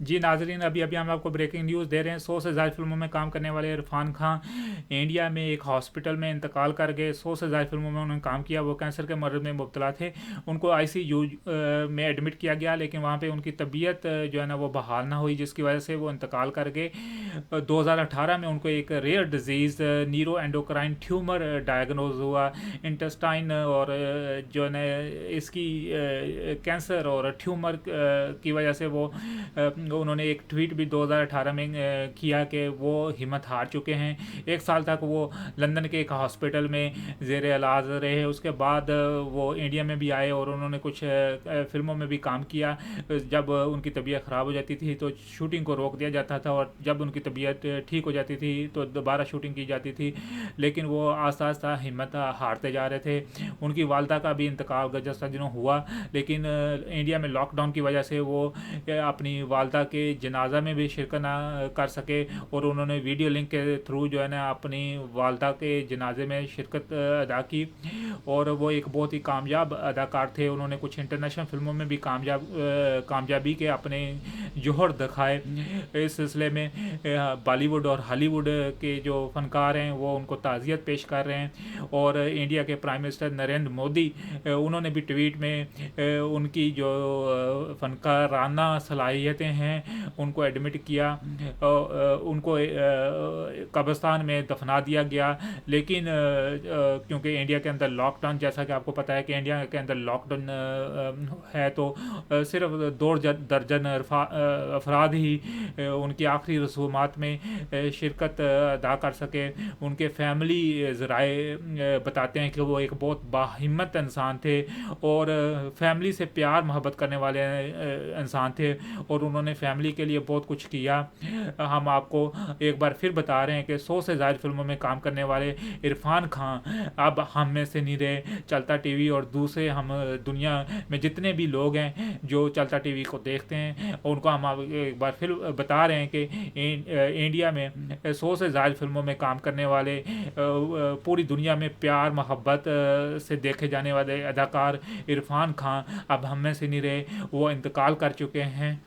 जी नाजरीन, अभी अभी हम आपको ब्रेकिंग न्यूज़ दे रहे हैं। 100 से ज़्यादा फिल्मों में काम करने वाले इरफान खान इंडिया में एक हॉस्पिटल में इंतकाल कर गए। 100 से ज़्यादा फिल्मों में उन्होंने काम किया। वो कैंसर के मर्ज में मुब्तला थे। उनको आईसीयू में एडमिट किया गया, लेकिन वहाँ पे उनकी तबीयत जो है ना वो बहाल ना हुई, जिसकी वजह से वो इंतकाल कर गए। 2018 में उनको एक rare disease neuro endocrine tumour diagnose हुआ। इंटेस्टाइन और जो है ना इसकी कैंसर और ट्यूमर की वजह से वो उन्होंने एक ट्वीट भी 2018 में किया कि वो हिम्मत हार चुके हैं। एक साल तक वो लंदन के एक हॉस्पिटल में ज़ेर इलाज रहे। उसके बाद वो इंडिया में भी आए और उन्होंने कुछ फिल्मों में भी काम किया। जब उनकी तबीयत ख़राब हो जाती थी तो शूटिंग को रोक दिया जाता था, और जब उनकी तबीयत ठीक हो जाती थी तो दोबारा शूटिंग की जाती थी। लेकिन वो आस्ता आस्ता हिम्मत हारते जा रहे थे। उनकी वालदा का भी इंतकाल गुज़श्ता दिनों हुआ, लेकिन इंडिया में लॉकडाउन की वजह से वो अपनी वालदा के जनाजा में भी शिरकत ना कर सके, और उन्होंने वीडियो लिंक के थ्रू जो है ना अपनी वालदा के जनाजे में शिरकत अदा की। और वो एक बहुत ही कामयाब अदाकार थे। उन्होंने कुछ इंटरनेशनल फिल्मों में भी कामयाबी के अपने जोहर दिखाए। इस सिलसिले में बॉलीवुड और हॉलीवुड के जो फनकार हैं वो उनको ताज़ियत पेश कर रहे हैं। और इंडिया के प्राइम मिनिस्टर नरेंद्र मोदी उन्होंने भी ट्वीट में उनकी जो फनकाराना सलाहियतें हैं उनको एडमिट किया। उनको कब्रिस्तान में दफना दिया गया। लेकिन क्योंकि इंडिया के अंदर लॉकडाउन, जैसा कि आपको पता है कि इंडिया के अंदर लॉकडाउन है, तो सिर्फ 2 दर्जन अफराद ही उनकी आखिरी रसूमात में शिरकत अदा कर सके। उनके फैमिली ज़राए बताते हैं कि वो एक बहुत बाहिम्मत इंसान थे और फैमिली से प्यार मोहब्बत करने वाले इंसान थे, और उन्होंने फैमिली के लिए बहुत कुछ किया। हम आपको एक बार फिर बता रहे हैं कि 100 से ज़्यादा फिल्मों में काम करने वाले इरफान खान अब हम में से नहीं रहे। चलता टीवी और दूसरे हम दुनिया में जितने भी लोग हैं जो चलता टीवी को देखते हैं, उनको हम एक बार फिर बता रहे हैं कि इंडिया में 100 से ज़्यादा फिल्मों में काम करने वाले पूरी दुनिया में प्यार मोहब्बत से देखे जाने वाले अदाकार इरफान खान अब हम में से नहीं रहे। वो इंतकाल कर चुके हैं।